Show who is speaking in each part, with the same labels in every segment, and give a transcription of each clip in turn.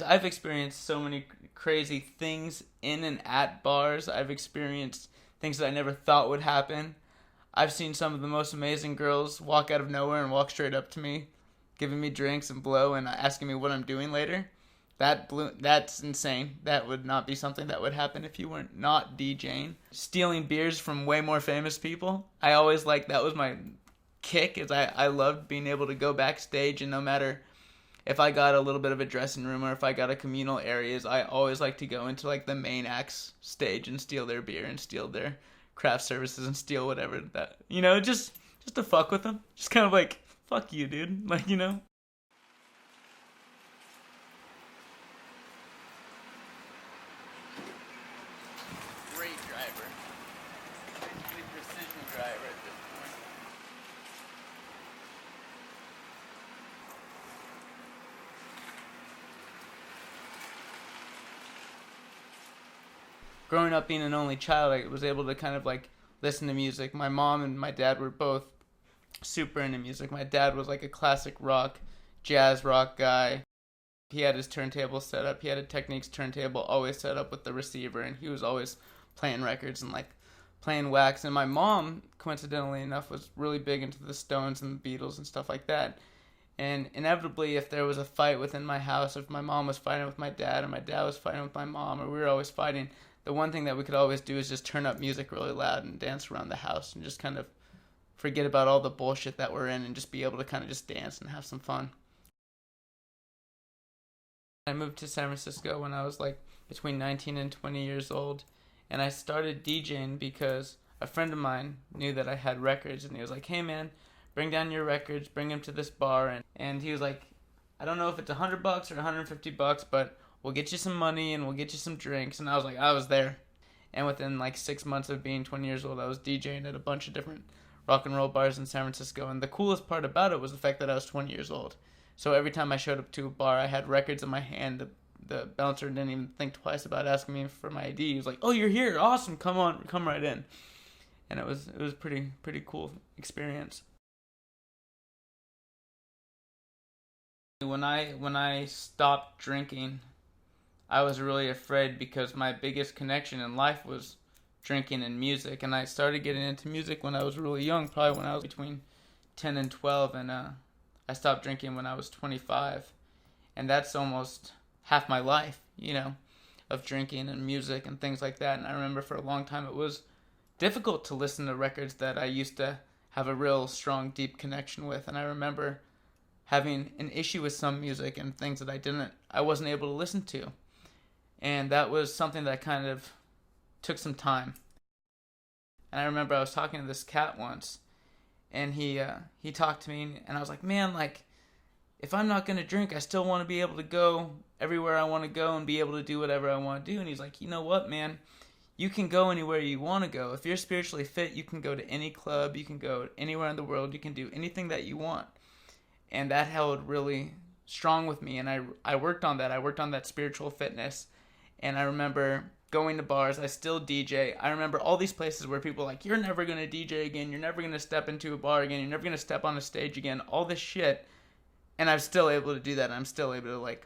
Speaker 1: I've experienced so many crazy things in and at bars. I've experienced things that I never thought would happen. I've seen some of the most amazing girls walk out of nowhere and walk straight up to me, giving me drinks and blow and asking me what I'm doing later. That's insane. That would not be something that would happen if you weren't not DJing. Stealing beers from way more famous people. I always that was my kick, is I loved being able to go backstage, and no matter if I got a little bit of a dressing room or if I got a communal areas, I always like to go into the main act's stage and steal their beer and steal their craft services and steal whatever that, just to fuck with them. Just kind of fuck you, dude. Great driver. Basically precision driver at this point. Growing up being an only child, I was able to kind of listen to music. My mom and my dad were both super into music. My dad was a classic rock, jazz rock guy. He had his turntable set up. He had a Technics turntable always set up with the receiver, and he was always playing records and playing wax. And my mom, coincidentally enough, was really big into the Stones and the Beatles and stuff like that. And inevitably, if there was a fight within my house, if my mom was fighting with my dad or my dad was fighting with my mom, or we were always fighting, the one thing that we could always do is just turn up music really loud and dance around the house and just kind of forget about all the bullshit that we're in and just be able to kind of just dance and have some fun. I moved to San Francisco when I was between 19 and 20 years old, and I started DJing because a friend of mine knew that I had records, and he was like, hey man, bring down your records, bring them to this bar, and he was like, I don't know if it's $100 or $150, but we'll get you some money and we'll get you some drinks. And I was there. And within 6 months of being 20 years old, I was DJing at a bunch of different rock and roll bars in San Francisco. And the coolest part about it was the fact that I was 20 years old. So every time I showed up to a bar, I had records in my hand. The bouncer didn't even think twice about asking me for my ID. He was like, oh, you're here. Awesome. Come on. Come right in. And it was pretty cool experience. When I stopped drinking, I was really afraid because my biggest connection in life was drinking and music, and I started getting into music when I was really young, probably when I was between 10 and 12, and I stopped drinking when I was 25, and that's almost half my life, of drinking and music and things like that. And I remember for a long time it was difficult to listen to records that I used to have a real strong, deep connection with, and I remember having an issue with some music and things that I wasn't able to listen to. And that was something that kind of took some time. And I remember I was talking to this cat once, and he talked to me, and I was like, man, if I'm not going to drink, I still want to be able to go everywhere I want to go and be able to do whatever I want to do. And he's like, you know what, man? You can go anywhere you want to go. If you're spiritually fit, you can go to any club, you can go anywhere in the world, you can do anything that you want. And that held really strong with me, and I worked on that. I worked on that spiritual fitness. And I remember going to bars. I still DJ. I remember all these places where people are like, you're never going to DJ again. You're never going to step into a bar again. You're never going to step on a stage again. All this shit. And I'm still able to do that. I'm still able to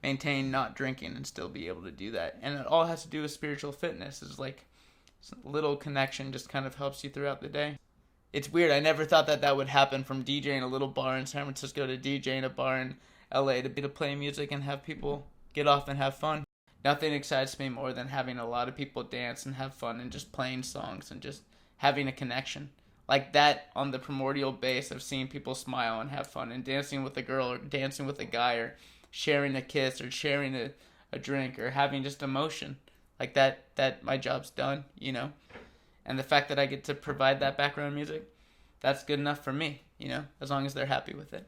Speaker 1: maintain not drinking and still be able to do that. And it all has to do with spiritual fitness. It's a little connection just kind of helps you throughout the day. It's weird. I never thought that would happen from DJing a little bar in San Francisco to DJing a bar in LA to play music and have people get off and have fun. Nothing excites me more than having a lot of people dance and have fun and just playing songs and just having a connection. Like that on the primordial base of seeing people smile and have fun and dancing with a girl or dancing with a guy or sharing a kiss or sharing a drink or having just emotion. Like that my job's done, And the fact that I get to provide that background music, that's good enough for me, as long as they're happy with it.